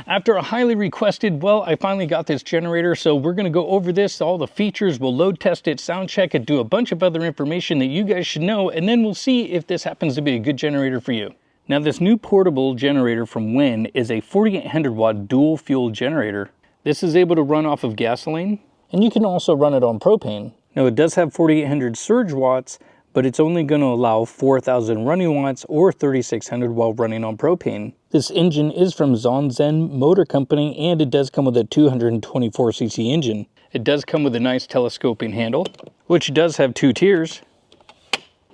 After a highly requested, well, I finally got this generator, so we're going to go over this, all the features, we'll load test it, sound check it, do a bunch of other information that you guys should know, and then we'll see if this happens to be a good generator for you. Now, this new portable generator from WEN is a 4800 watt dual fuel generator. This is able to run off of gasoline, and you can also run it on propane. Now, it does have 4800 surge watts, but it's only going to allow 4000 running watts or 3600 while running on propane. This engine is from Zonzen Motor Company, and it does come with a 224cc engine. It does come with a nice telescoping handle, which does have 2 tiers.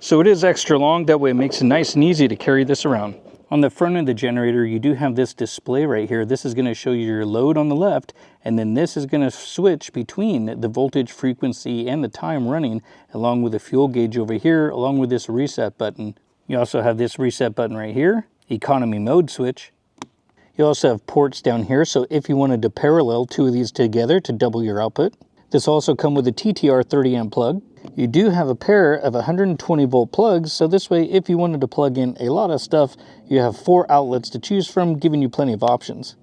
So it is extra long, that way it makes it nice and easy to carry this around. On the front of the generator, you do have this display right here. This is going to show you your load on the left, and then this is going to switch between the voltage, frequency, and the time running, along with the fuel gauge over here, along with this reset button. You also have this reset button right here, economy mode switch. You also have ports down here, so if you wanted to parallel 2 of these together to double your output. This also comes with a TTR 30 amp plug. You do have a pair of 120 volt plugs, so this way if you wanted to plug in a lot of stuff, you have 4 outlets to choose from, giving you plenty of options.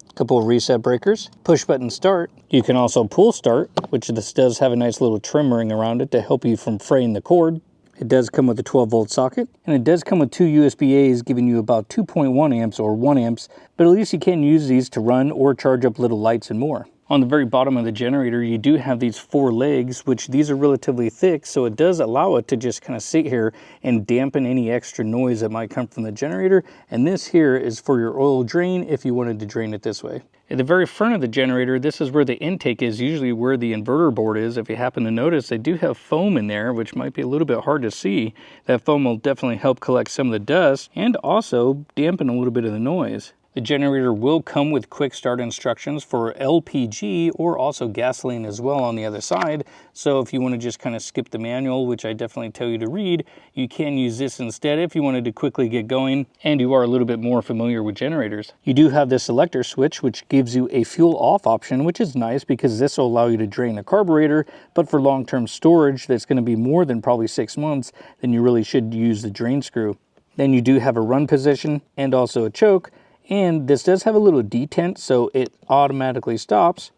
A couple of reset breakers, push button start. You can also pull start, which this does have a nice little trim ring around it to help you from fraying the cord. It does come with a 12 volt socket, and it does come with 2 USB-A's giving you about 2.1 amps or 1 amps, but at least you can use these to run or charge up little lights and more. On the very bottom of the generator, you do have these 4 legs, which these are relatively thick, so it does allow it to just kind of sit here and dampen any extra noise that might come from the generator. And this here is for your oil drain if you wanted to drain it this way. At the very front of the generator, this is where the intake is, usually where the inverter board is. If you happen to notice, they do have foam in there, which might be a little bit hard to see. That foam will definitely help collect some of the dust and also dampen a little bit of the noise. The generator will come with quick start instructions for LPG or also gasoline as well on the other side. So if you want to just kind of skip the manual, which I definitely tell you to read, you can use this instead if you wanted to quickly get going and you are a little bit more familiar with generators. You do have this selector switch, which gives you a fuel off option, which is nice because this will allow you to drain the carburetor. But for long-term storage that's going to be more than probably 6 months, then you really should use the drain screw. Then you do have a run position and also a choke. And this does have a little detent, so it automatically stops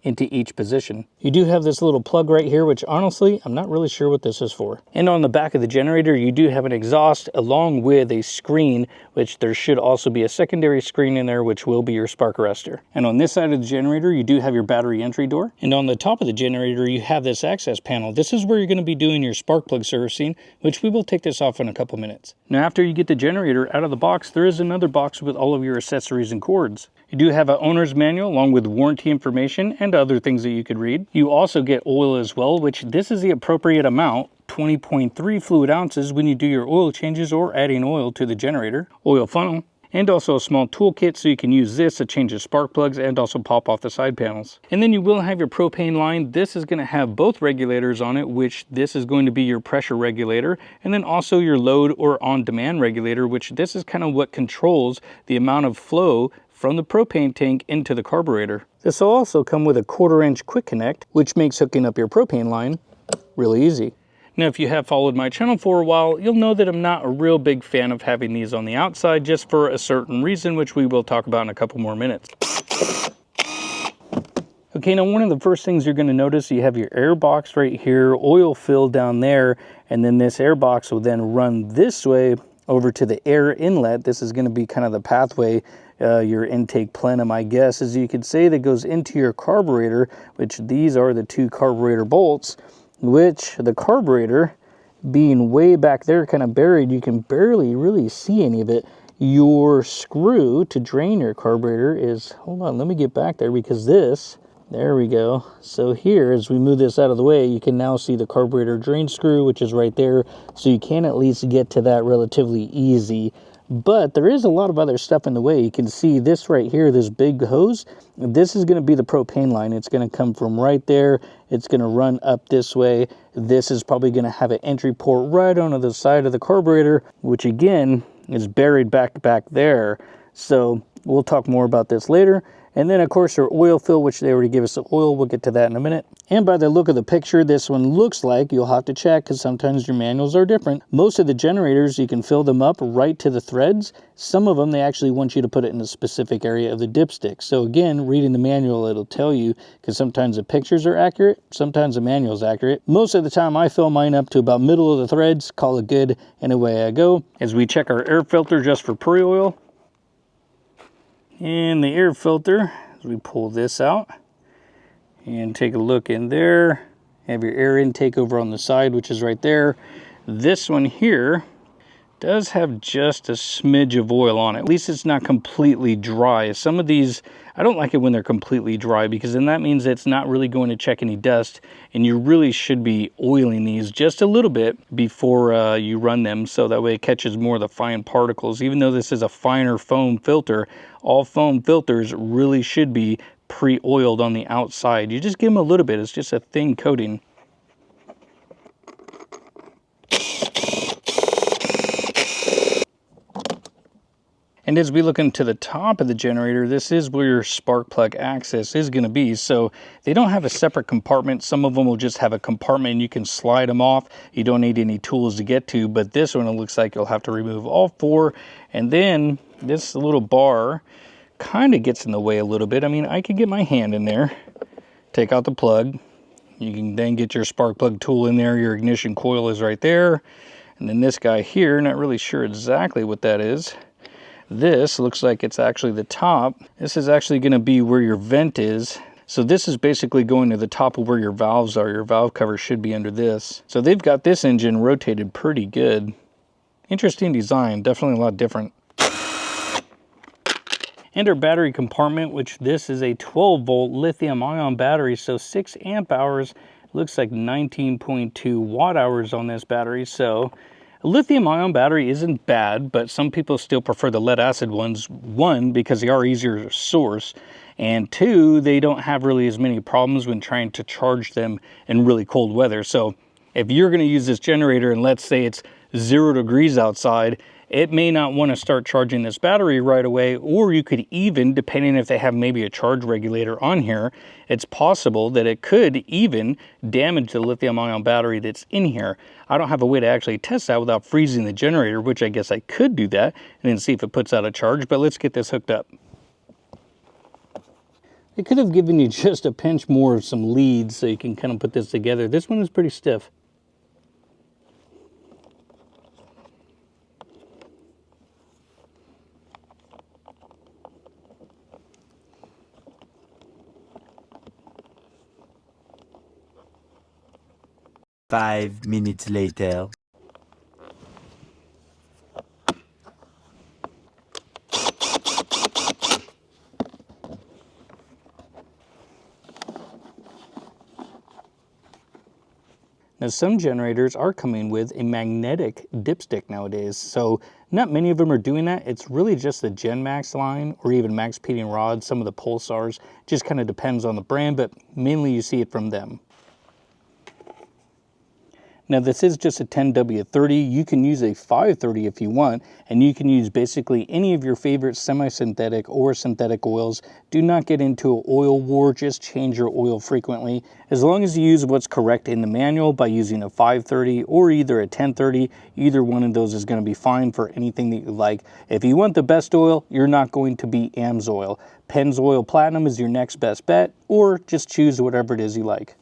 into each position. You do have this little plug right here, which honestly, I'm not really sure what this is for. And on the back of the generator, you do have an exhaust along with a screen, which there should also be a secondary screen in there, which will be your spark arrestor. And on this side of the generator, you do have your battery entry door. And on the top of the generator, you have this access panel. This is where you're going to be doing your spark plug servicing, which we will take this off in a couple minutes. Now, after you get the generator out of the box, there is another box with all of your accessories and cords. You do have an owner's manual along with warranty information and other things that you could read. You also get oil as well, which this is the appropriate amount, 20.3 fluid ounces when you do your oil changes or adding oil to the generator. Oil funnel, and also a small toolkit so you can use this to change the spark plugs and also pop off the side panels. And then you will have your propane line. This is going to have both regulators on it, which this is going to be your pressure regulator, and then also your load or on-demand regulator, which this is kind of what controls the amount of flow from the propane tank into the carburetor. This will also come with a 1/4 inch quick connect, which makes hooking up your propane line really easy. Now, if you have followed my channel for a while, you'll know that I'm not a real big fan of having these on the outside just for a certain reason, which we will talk about in a couple more minutes. Okay, now one of the first things you're going to notice, you have your air box right here, oil fill down there, and then this air box will then run this way over to the air inlet. This is going to be kind of the pathway, your intake plenum, I guess, as you could say, that goes into your carburetor, which these are the 2 carburetor bolts, which the carburetor being way back there kind of buried, you can barely really see any of it. Your screw to drain your carburetor is, hold on, let me get back there because this, there we go. So here, as we move this out of the way, you can now see the carburetor drain screw, which is right there. So you can at least get to that relatively easy. But there is a lot of other stuff in the way. You can see this right here, this big hose. This is going to be the propane line. It's going to come from right there. It's going to run up this way. This is probably going to have an entry port right onto the side of the carburetor, which again is buried back there. So We'll talk more about this later. And then of course our oil fill, which they already gave us the oil. We'll get to that in a minute. And by the look of the picture, this one looks like, you'll have to check because sometimes your manuals are different. Most of the generators, you can fill them up right to the threads. Some of them, they actually want you to put it in a specific area of the dipstick. So again, reading the manual, it'll tell you, because sometimes the pictures are accurate, sometimes the manual is accurate. Most of the time I fill mine up to about middle of the threads, call it good, and away I go. As we check our air filter just for pre-oil. And the air filter, as we pull this out and take a look in there, have your air intake over on the side, which is right there. This one here does have just a smidge of oil on it. At least it's not completely dry. Some of these, I don't like it when they're completely dry, because then that means it's not really going to check any dust, and you really should be oiling these just a little bit before you run them, so that way it catches more of the fine particles. Even though this is a finer foam filter, all foam filters really should be pre-oiled on the outside. You just give them a little bit, it's just a thin coating. And as we look into the top of the generator, this is where your spark plug access is going to be. So they don't have a separate compartment. Some of them will just have a compartment and you can slide them off. You don't need any tools to get to, but this one, it looks like you'll have to remove all four. And then this little bar kind of gets in the way a little bit. I mean, I could get my hand in there, take out the plug. You can then get your spark plug tool in there. Your ignition coil is right there. And then this guy here, not really sure exactly what that is. This looks like it's actually the top. This is actually going to be where your vent is. So this is basically going to the top of where your valves are. Your valve cover should be under this. So they've got this engine rotated pretty good. Interesting design, definitely a lot different. And our battery compartment, which this is a 12-volt lithium-ion battery, so 6 amp hours, looks like 19.2 watt hours on this battery. So a lithium-ion battery isn't bad, but some people still prefer the lead-acid ones. One, because they are easier to source, and two, they don't have really as many problems when trying to charge them in really cold weather. So if you're going to use this generator and let's say it's 0 degrees outside, it may not want to start charging this battery right away, or you could even, depending if they have maybe a charge regulator on here, it's possible that it could even damage the lithium-ion battery that's in here. I don't have a way to actually test that without freezing the generator, which I guess I could do that and then see if it puts out a charge, but let's get this hooked up. It could have given you just a pinch more of some leads so you can kind of put this together. This one is pretty stiff. Five minutes later. Now some generators are coming with a magnetic dipstick nowadays, so not many of them are doing that. It's really just the Gen Max line or even Max Peating rods, some of the Pulsars. Just kind of depends on the brand, but mainly you see it from them. Now this is just a 10W30. You can use a 530 if you want, and you can use basically any of your favorite semi-synthetic or synthetic oils. Do not get into an oil war, just change your oil frequently. As long as you use what's correct in the manual by using a 530 or either a 1030, either one of those is going to be fine for anything that you like. If you want the best oil, you're not going to be Amsoil. Pennzoil Platinum is your next best bet, or just choose whatever it is you like.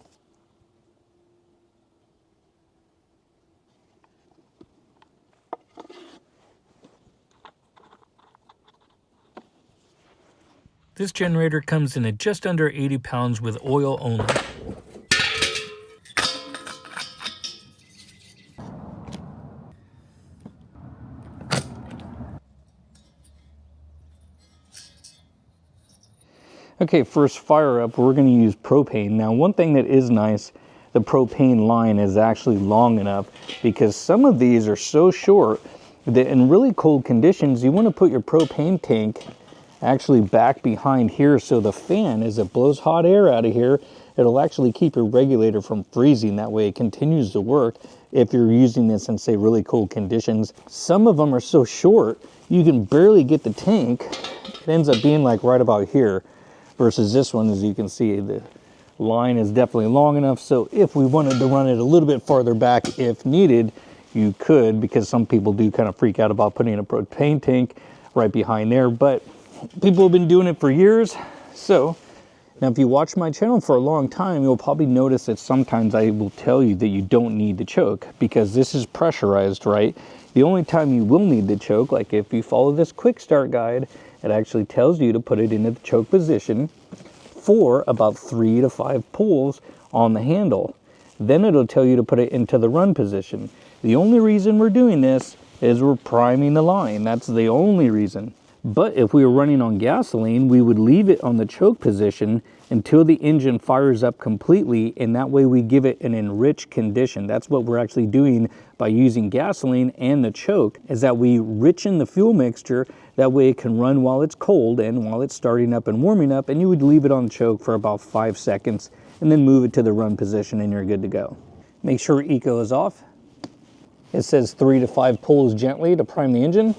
This generator comes in at just under 80 pounds with oil only. Okay, first fire up, we're going to use propane. Now one thing that is nice, the propane line is actually long enough, because some of these are so short that in really cold conditions you want to put your propane tank actually back behind here, so the fan, as it blows hot air out of here, it'll actually keep your regulator from freezing. That way it continues to work if you're using this in, say, really cold conditions. Some of them are so short you can barely get the tank it ends up being like right about here, versus this one, as you can see, the line is definitely long enough. So if we wanted to run it a little bit farther back if needed, you could, because some people do kind of freak out about putting a propane tank right behind there, but people have been doing it for years. So now if you watch my channel for a long time, you'll probably notice that sometimes I will tell you that you don't need the choke, because this is pressurized, right? The only time you will need the choke, like if you follow this quick start guide, it actually tells you to put it into the choke position for about 3 to 5 pulls on the handle. Then it'll tell you to put it into the run position. The only reason we're doing this is we're priming the line. That's the only reason. But if we were running on gasoline, we would leave it on the choke position until the engine fires up completely, and that way we give it an enriched condition. That's what we're actually doing by using gasoline and the choke, is that we richen the fuel mixture. That way it can run while it's cold and while it's starting up and warming up, and you would leave it on choke for about 5 seconds and then move it to the run position and you're good to go. Make sure eco is off. It says 3 to 5 pulls gently to prime the engine.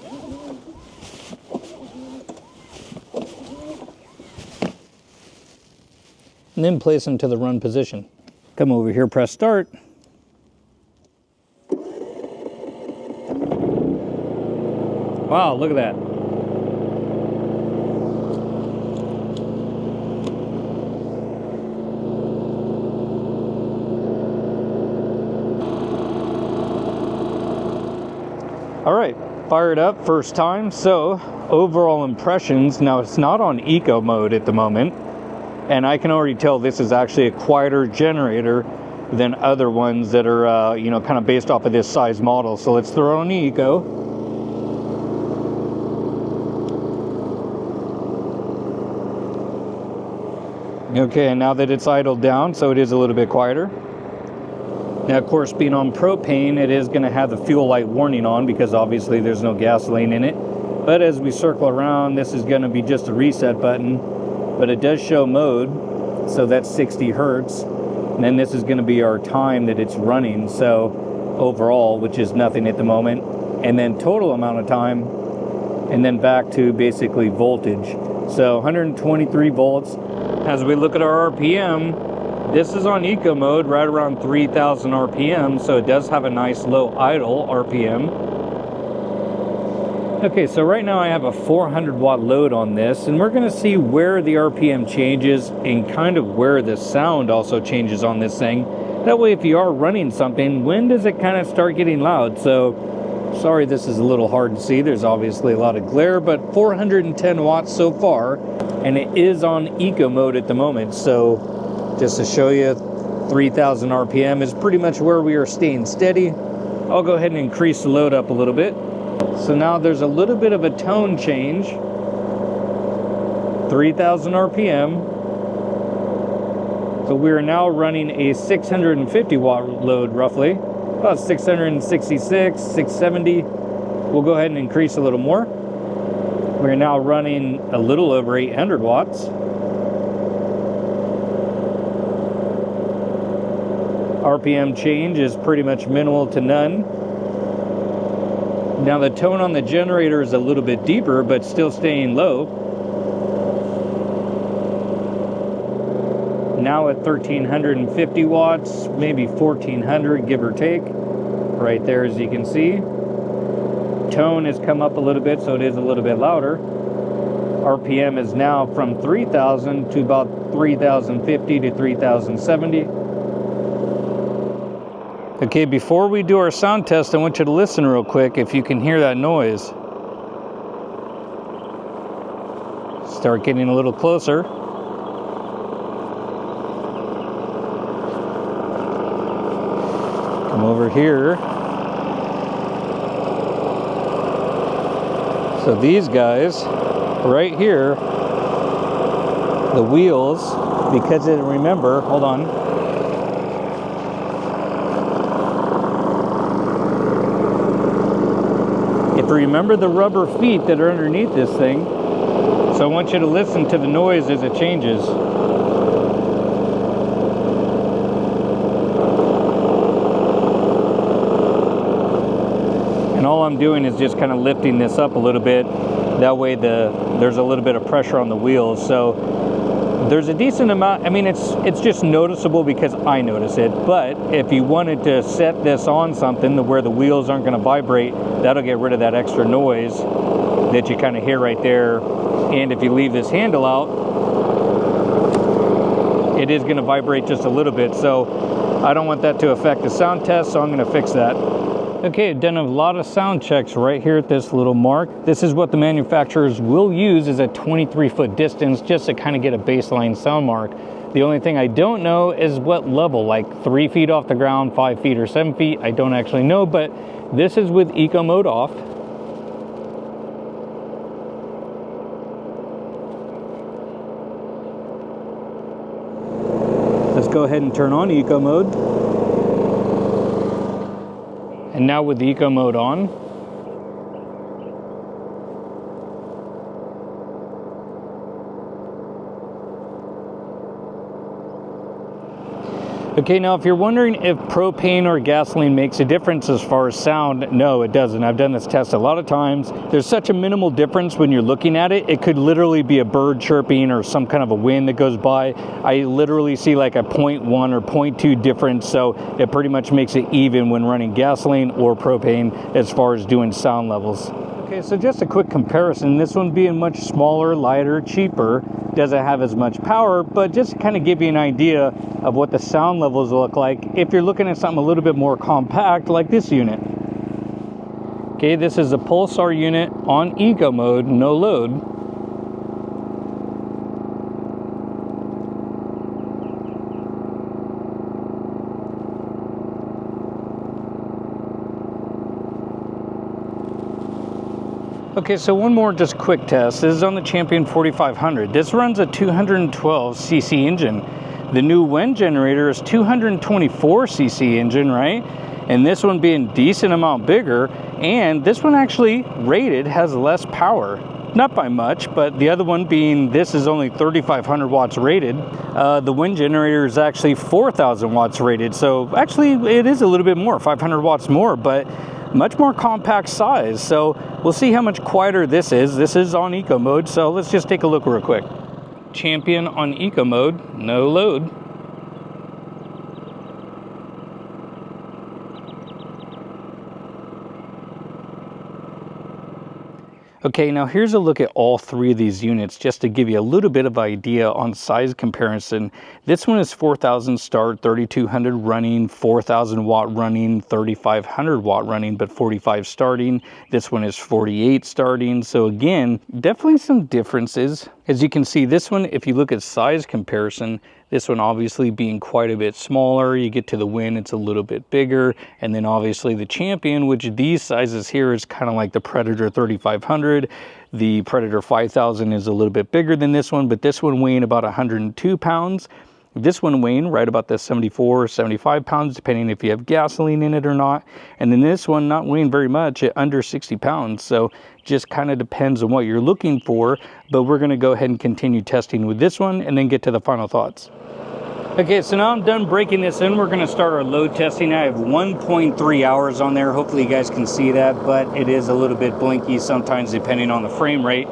And then place them to the run position. Come over here, press start. Wow, look at that. All right, fired up first time. So overall impressions, now it's not on eco mode at the moment, and I can already tell this is actually a quieter generator than other ones that are, you know, kind of based off of this size model. So let's throw it on eco. Okay, and now that it's idled down, so it is a little bit quieter. Now, of course, being on propane, it is going to have the fuel light warning on because obviously there's no gasoline in it. But as we circle around, this is going to be just a reset button. But it does show mode, so that's 60 hertz. And then this is going to be our time that it's running, so overall, which is nothing at the moment. And then total amount of time, and then back to basically voltage. So 123 volts. As we look at our RPM, this is on eco mode, right around 3,000 RPM, so it does have a nice low idle RPM. Okay, so right now I have a 400 watt load on this, and we're gonna see where the RPM changes and kind of where the sound also changes on this thing. That way, if you are running something, when does it kind of start getting loud? So, sorry this is a little hard to see, there's obviously a lot of glare, but 410 watts so far, and it is on eco mode at the moment. So just to show you, 3,000 RPM is pretty much where we are staying steady. I'll go ahead and increase the load up a little bit. So now there's a little bit of a tone change. 3,000 RPM. So we're now running a 650 watt load roughly. About 666, 670. We'll go ahead and increase a little more. We're now running a little over 800 watts. RPM change is pretty much minimal to none. Now the tone on the generator is a little bit deeper, but still staying low. Now at 1,350 watts, maybe 1,400, give or take. Right there, as you can see. Tone has come up a little bit, so it is a little bit louder. RPM is now from 3,000 to about 3,050 to 3,070. Okay, before we do our sound test, I want you to listen real quick if you can hear that noise. Start getting a little closer. Come over here. So these guys, right here, the wheels, because it, remember, hold on. If you remember the rubber feet that are underneath this thing, so I want you to listen to the noise as it changes. And all I'm doing is just kind of lifting this up a little bit That way there's a little bit of pressure on the wheels. So there's a decent amount. I mean, it's just noticeable because I notice it. But if you wanted to set this on something to where the wheels aren't going to vibrate, that'll get rid of that extra noise that you kind of hear right there. And if you leave this handle out, it is going to vibrate just a little bit. So I don't want that to affect the sound test, so I'm going to fix that. Okay, I've done a lot of sound checks right here at this little mark. This is what the manufacturers will use as a 23-foot distance just to kind of get a baseline sound mark. The only thing I don't know is what level, like 3 feet off the ground, 5 feet or 7 feet. I don't actually know, but this is with eco mode off. Let's go ahead and turn on eco mode. And now with the eco mode on, okay, now if you're wondering if propane or gasoline makes a difference as far as sound, no, it doesn't. I've done this test a lot of times. There's such a minimal difference when you're looking at it. It could literally be a bird chirping or some kind of a wind that goes by. I literally see like a 0.1 or 0.2 difference, so it pretty much makes it even when running gasoline or propane as far as doing sound levels. Okay, so just a quick comparison. This one being much smaller, lighter, cheaper, doesn't have as much power, but just to kind of give you an idea of what the sound levels look like if you're looking at something a little bit more compact like this unit. Okay, this is a Pulsar unit on eco mode, no load. Okay, so one more just quick test. This is on the Champion 4500. This runs a 212cc engine. The new WEN generator is 224cc engine, right? And this one being decent amount bigger, and this one actually rated has less power. Not by much, but the other one being, this is only 3,500 watts rated. The WEN generator is actually 4,000 watts rated. So actually it is a little bit more, 500 watts more, but much more compact size. So we'll see how much quieter this is. This is on eco mode, so let's just take a look real quick. Champion on eco mode, no load. Okay, now here's a look at all three of these units just to give you a little bit of idea on size comparison. This one is 4,000 start, 3,200 running, 4,000 watt running, 3,500 watt running, but 45 starting. This one is 48 starting. So again, definitely some differences. As you can see, this one, if you look at size comparison, this one obviously being quite a bit smaller. You get to the WEN, it's a little bit bigger. And then obviously the Champion, which these sizes here is kind of like the Predator 3,500. The Predator 5,000 is a little bit bigger than this one, but this one weighing about 102 pounds. This one weighing right about the 74 or 75 pounds, depending if you have gasoline in it or not. And then this one not weighing very much at under 60 pounds. So just kind of depends on what you're looking for. But we're going to go ahead and continue testing with this one and then get to the final thoughts. Okay, so now I'm done breaking this in. We're going to start our load testing. I have 1.3 hours on there. Hopefully you guys can see that, but it is a little bit blinky sometimes depending on the frame rate.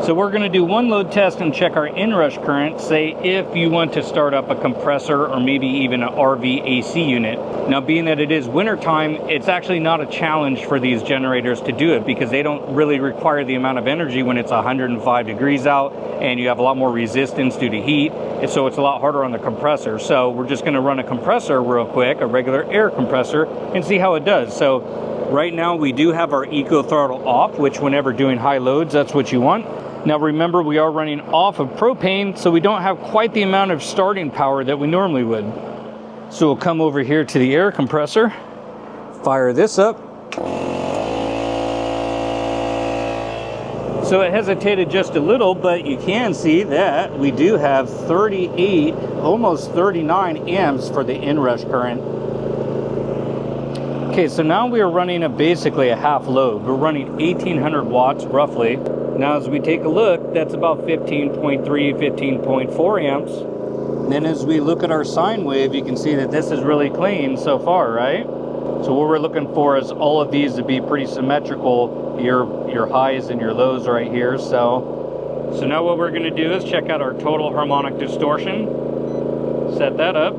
So we're going to do one load test and check our inrush current, say if you want to start up a compressor or maybe even an RV AC unit. Now being that it is winter time, it's actually not a challenge for these generators to do it because they don't really require the amount of energy when it's 105 degrees out and you have a lot more resistance due to heat. And so it's a lot harder on the compressor. So we're just going to run a compressor real quick, a regular air compressor, and see how it does. So right now we do have our eco throttle off, which whenever doing high loads, that's what you want. Now remember, we are running off of propane, so we don't have quite the amount of starting power that we normally would. So we'll come over here to the air compressor, fire this up. So it hesitated just a little, but you can see that we do have 38, almost 39 amps for the inrush current. Okay, so now we are running basically a half load. We're running 1,800 watts roughly. Now as we take a look, that's about 15.3, 15.4 amps. And then as we look at our sine wave, you can see that this is really clean so far, right? So what we're looking for is all of these to be pretty symmetrical, your highs and your lows right here. So now what we're going to do is check out our total harmonic distortion, set that up.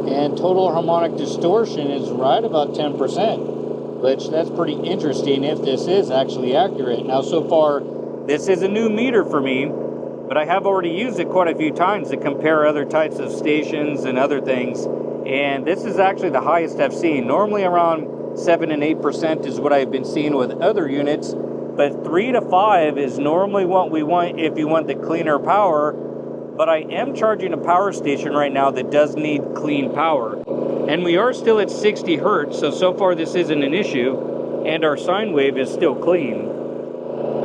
And total harmonic distortion is right about 10%, which that's pretty interesting if this is actually accurate. Now so far, this is a new meter for me, but I have already used it quite a few times to compare other types of stations and other things. And this is actually the highest I've seen. Normally around 7 and 8% is what I've been seeing with other units, but 3 to 5 is normally what we want if you want the cleaner power. But I am charging a power station right now that does need clean power. And we are still at 60 hertz, so far this isn't an issue, and our sine wave is still clean.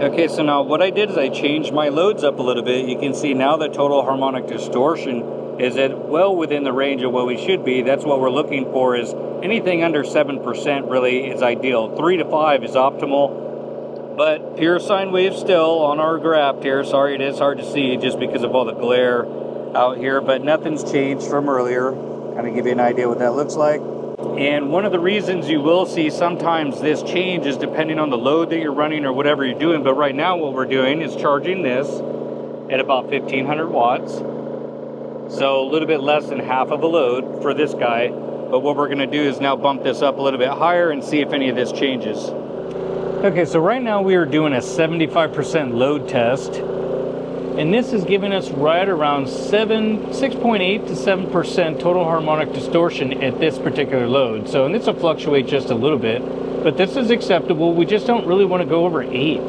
Okay, so now what I did is I changed my loads up a little bit. You can see now the total harmonic distortion is at well within the range of what we should be. That's what we're looking for, is anything under 7% really is ideal. 3 to 5 is optimal, but pure sine wave still on our graph here. Sorry, it is hard to see just because of all the glare out here, but nothing's changed from earlier. Kind of give you an idea what that looks like. And one of the reasons you will see sometimes this change is depending on the load that you're running or whatever you're doing. But right now what we're doing is charging this at about 1500 watts. So a little bit less than half of a load for this guy. But what we're going to do is now bump this up a little bit higher and see if any of this changes. Okay, so right now we are doing a 75% load test. And this is giving us right around 6.8 to 7% total harmonic distortion at this particular load. So, and this will fluctuate just a little bit, but this is acceptable. We just don't really want to go over 8.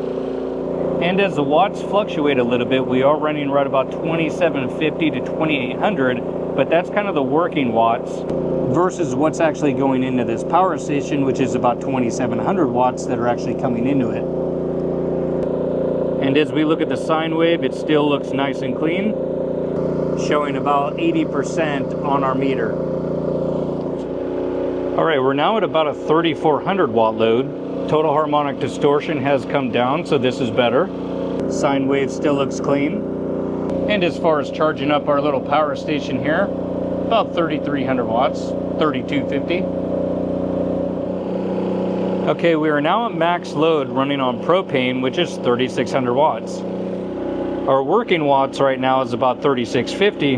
And as the watts fluctuate a little bit, we are running right about 2750 to 2800, but that's kind of the working watts versus what's actually going into this power station, which is about 2700 watts that are actually coming into it. And as we look at the sine wave, it still looks nice and clean, showing about 80% on our meter. All right, we're now at about a 3400 watt load. Total harmonic distortion has come down, so this is better. Sine wave still looks clean. And as far as charging up our little power station here, about 3300 watts, 3250. Okay, we are now at max load running on propane, which is 3600 watts. Our working watts right now is about 3650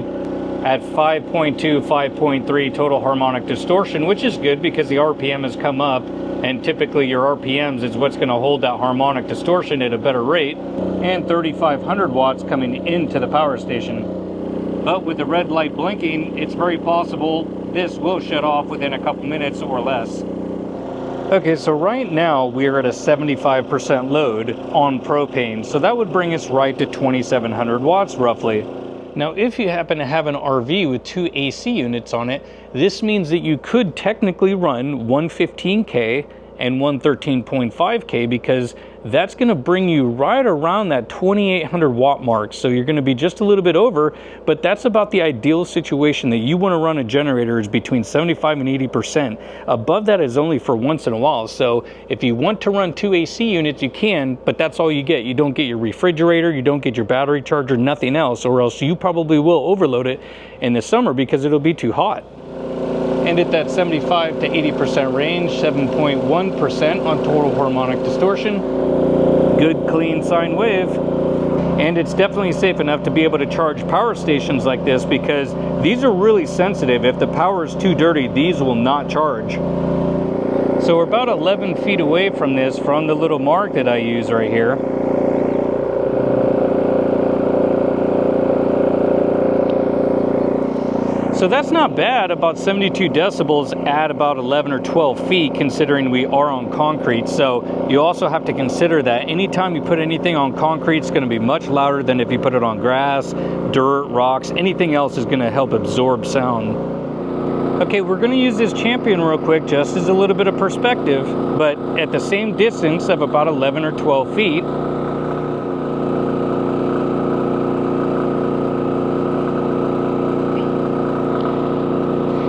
at 5.2, 5.3 total harmonic distortion, which is good because the RPM has come up, and typically your RPMs is what's going to hold that harmonic distortion at a better rate, and 3500 watts coming into the power station. But with the red light blinking, it's very possible this will shut off within a couple minutes or less. Okay, so right now we're at a 75% load on propane, so that would bring us right to 2700 watts roughly. Now, if you happen to have an RV with 2 AC units on it, this means that you could technically run 115K and 113.5K, because that's going to bring you right around that 2800 watt mark. So you're going to be just a little bit over, but that's about the ideal situation that you want to run a generator, is between 75 and 80%. Above that is only for once in a while. So if you want to run 2 AC units, you can, but that's all you get. You don't get your refrigerator, you don't get your battery charger, nothing else, or else you probably will overload it in the summer because it'll be too hot. And at that 75 to 80% range, 7.1% on total harmonic distortion. Good clean sine wave. And it's definitely safe enough to be able to charge power stations like this, because these are really sensitive. If the power is too dirty, these will not charge. So we're about 11 feet away from this, from the little mark that I use right here. So that's not bad, about 72 decibels at about 11 or 12 feet, considering we are on concrete. So you also have to consider that anytime you put anything on concrete, it's going to be much louder than if you put it on grass, dirt, rocks. Anything else is going to help absorb sound. Okay, we're going to use this Champion real quick just as a little bit of perspective, but at the same distance of about 11 or 12 feet.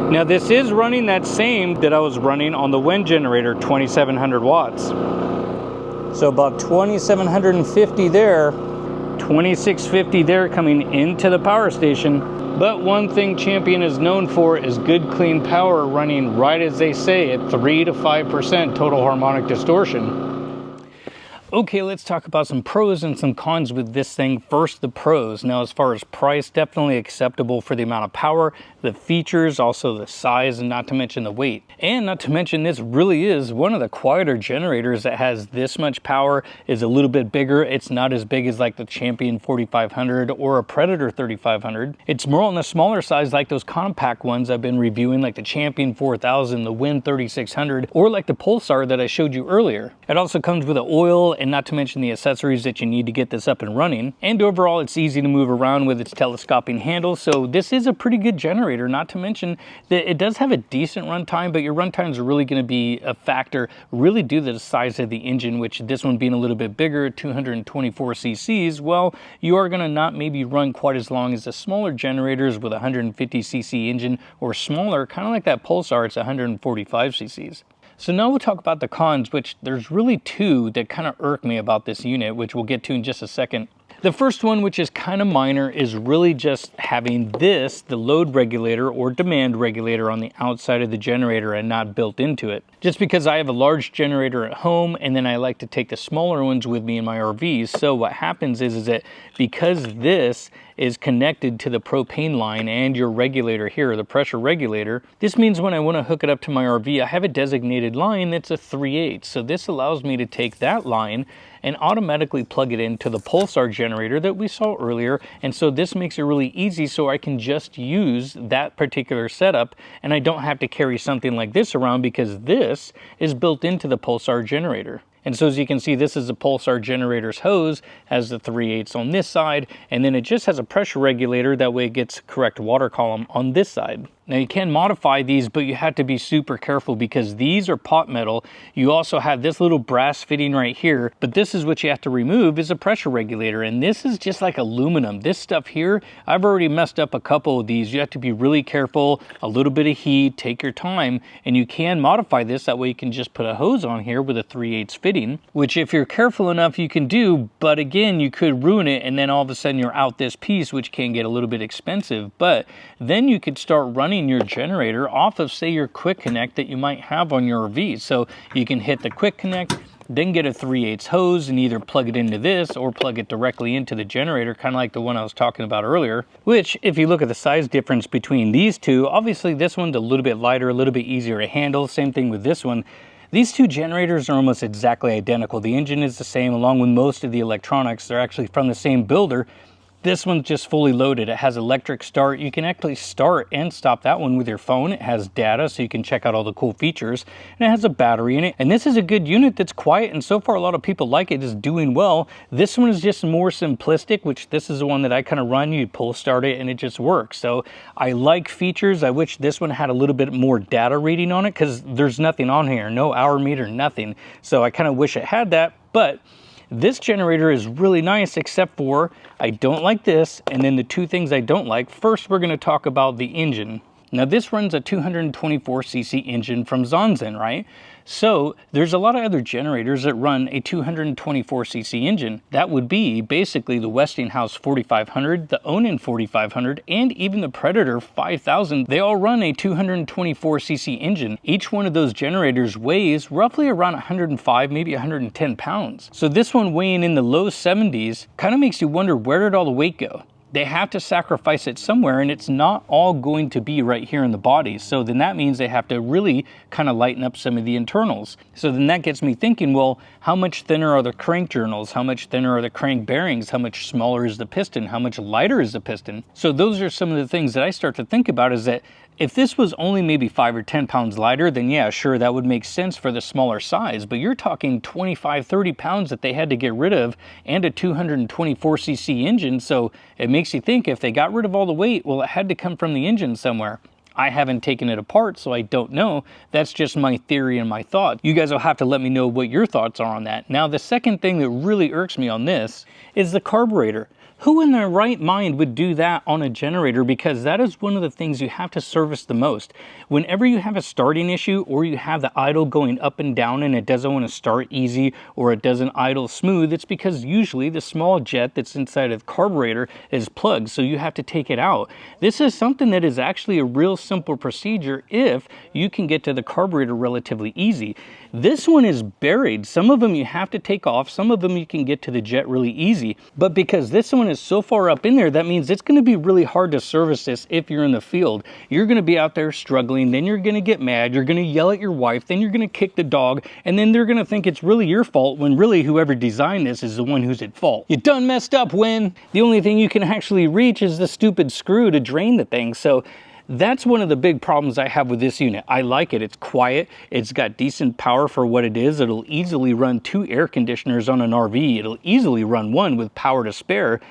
Now this is running that same that I was running on the WEN generator, 2700 watts. So about 2750 there, 2650 there coming into the power station. But one thing Champion is known for is good clean power running right as they say at 3 to 5% total harmonic distortion. Okay, let's talk about some pros and some cons with this thing. First, the pros. Now, as far as price, definitely acceptable for the amount of power, the features, also the size, and not to mention the weight. And not to mention, this really is one of the quieter generators that has this much power, is a little bit bigger. It's not as big as like the Champion 4500 or a Predator 3500. It's more on the smaller size, like those compact ones I've been reviewing, like the Champion 4000, the WEN 4600, or like the Pulsar that I showed you earlier. It also comes with an oil, and not to mention the accessories that you need to get this up and running. And overall, it's easy to move around with its telescoping handle, so this is a pretty good generator. Not to mention that it does have a decent runtime, but your runtimes are really going to be a factor really due to the size of the engine, which this one being a little bit bigger, 224 cc's, well, you are going to not maybe run quite as long as the smaller generators with 150 cc engine, or smaller, kind of like that Pulsar, it's 145 cc's. So now we'll talk about the cons, which there's really two that kind of irk me about this unit, which we'll get to in just a second. The first one, which is kind of minor, is really just having this, the load regulator or demand regulator, on the outside of the generator and not built into it. Just because I have a large generator at home, and then I like to take the smaller ones with me in my RVs. So what happens is that because this is connected to the propane line and your regulator here, the pressure regulator, this means when I want to hook it up to my RV, I have a designated line that's a 3/8. So this allows me to take that line and automatically plug it into the Pulsar generator that we saw earlier. And so this makes it really easy, so I can just use that particular setup, and I don't have to carry something like this around, because this is built into the Pulsar generator. And so as you can see, this is the Pulsar generator's hose, has the 3/8 on this side, and then it just has a pressure regulator, that way it gets correct water column on this side. Now you can modify these, but you have to be super careful because these are pot metal. You also have this little brass fitting right here, but this is what you have to remove, is a pressure regulator. And this is just like aluminum. This stuff here, I've already messed up a couple of these. You have to be really careful, a little bit of heat, take your time, and you can modify this. That way you can just put a hose on here with a 3/8 fitting, which if you're careful enough, you can do, but again, you could ruin it, and then all of a sudden you're out this piece, which can get a little bit expensive. But then you could start running your generator off of, say, your quick connect that you might have on your RV. So you can hit the quick connect, then get a 3/8 hose and either plug it into this or plug it directly into the generator, kind of like the one I was talking about earlier. Which, if you look at the size difference between these two, obviously this one's a little bit lighter, a little bit easier to handle. Same thing with this one. These two generators are almost exactly identical. The engine is the same, along with most of the electronics. They're actually from the same builder. This one's just fully loaded. It has electric start. You can actually start and stop that one with your phone. It has data, so you can check out all the cool features. And it has a battery in it. And this is a good unit that's quiet, and so far a lot of people like it. It's doing well. This one is just more simplistic, which this is the one that I kind of run. You pull start it and it just works. So I like features. I wish this one had a little bit more data reading on it, because there's nothing on here. No hour meter, nothing. So I kind of wish it had that, but this generator is really nice, except for I don't like this, and then the two things I don't like. First, we're going to talk about the engine. Now this runs a 224 cc engine from Zonzin, right? So there's a lot of other generators that run a 224 cc engine. That would be basically the Westinghouse 4500, the Onan 4500, and even the Predator 5000. They all run a 224 cc engine. Each one of those generators weighs roughly around 105, maybe 110 pounds. So this one weighing in the low 70s kind of makes you wonder, where did all the weight go? They have to sacrifice it somewhere, and it's not all going to be right here in the body. So then that means they have to really kind of lighten up some of the internals. So then that gets me thinking, well, how much thinner are the crank journals? How much thinner are the crank bearings? How much smaller is the piston? How much lighter is the piston? So those are some of the things that I start to think about, is that if this was only maybe 5 or 10 pounds lighter, then yeah, sure, that would make sense for the smaller size. But you're talking 25, 30 pounds that they had to get rid of, and a 224 cc engine. So it makes you think, if they got rid of all the weight, well, it had to come from the engine somewhere. I haven't taken it apart, so I don't know. That's just my theory and my thought. You guys will have to let me know what your thoughts are on that. Now, the second thing that really irks me on this is the carburetor. Who in their right mind would do that on a generator? Because that is one of the things you have to service the most. Whenever you have a starting issue or you have the idle going up and down and it doesn't want to start easy or it doesn't idle smooth, it's because usually the small jet that's inside of the carburetor is plugged, so you have to take it out. This is something that is actually a real simple procedure if you can get to the carburetor relatively easy. This one is buried. Some of them you have to take off, some of them you can get to the jet really easy, but because this one is so far up in there, that means it's going to be really hard to service this if you're in the field. You're going to be out there struggling, then you're going to get mad, you're going to yell at your wife, then you're going to kick the dog, and then they're going to think it's really your fault when really whoever designed this is the one who's at fault. You done messed up, WEN. The only thing you can actually reach is the stupid screw to drain the thing. So that's one of the big problems I have with this unit. I like it. It's quiet. It's got decent power for what it is. It'll easily run 2 air conditioners on an RV. It'll easily run 1 with power to spare.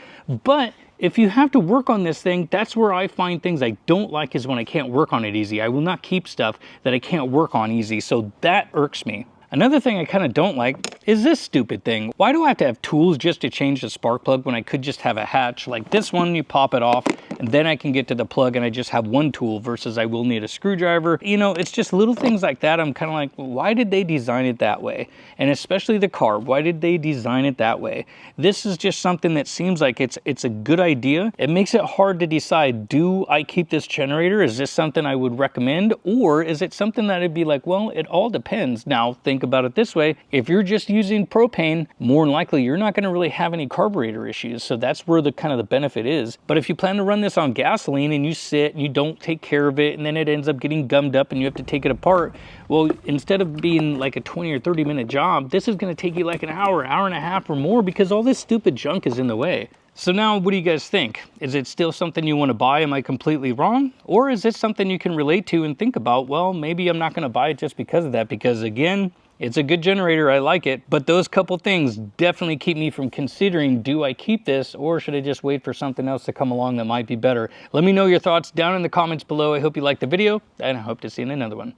But if you have to work on this thing, that's where I find things I don't like, is when I can't work on it easy. I will not keep stuff that I can't work on easy. So that irks me. Another thing I kind of don't like is this stupid thing. Why do I have to have tools just to change the spark plug when I could just have a hatch like this one? You pop it off and then I can get to the plug and I just have one tool versus I will need a screwdriver. You know, it's just little things like that. I'm kind of like, why did they design it that way? And especially the carb, why did they design it that way? This is just something that seems like it's a good idea. It makes it hard to decide, do I keep this generator? Is this something I would recommend? Or is it something that I'd be like, well, it all depends. Now, think about it this way. If you're just using propane, more than likely you're not going to really have any carburetor issues. So that's where the kind of the benefit is. But if you plan to run this on gasoline and you sit and you don't take care of it and then it ends up getting gummed up and you have to take it apart, well, instead of being like a 20 or 30 minute job, this is going to take you like an hour and a half or more because all this stupid junk is in the way. So now, what do you guys think? Is it still something you want to buy? Am I completely wrong? Or is it something you can relate to and think about, well, maybe I'm not going to buy it just because of that, because again, it's a good generator, I like it, but those couple things definitely keep me from considering, do I keep this or should I just wait for something else to come along that might be better? Let me know your thoughts down in the comments below. I hope you liked the video and I hope to see you in another one.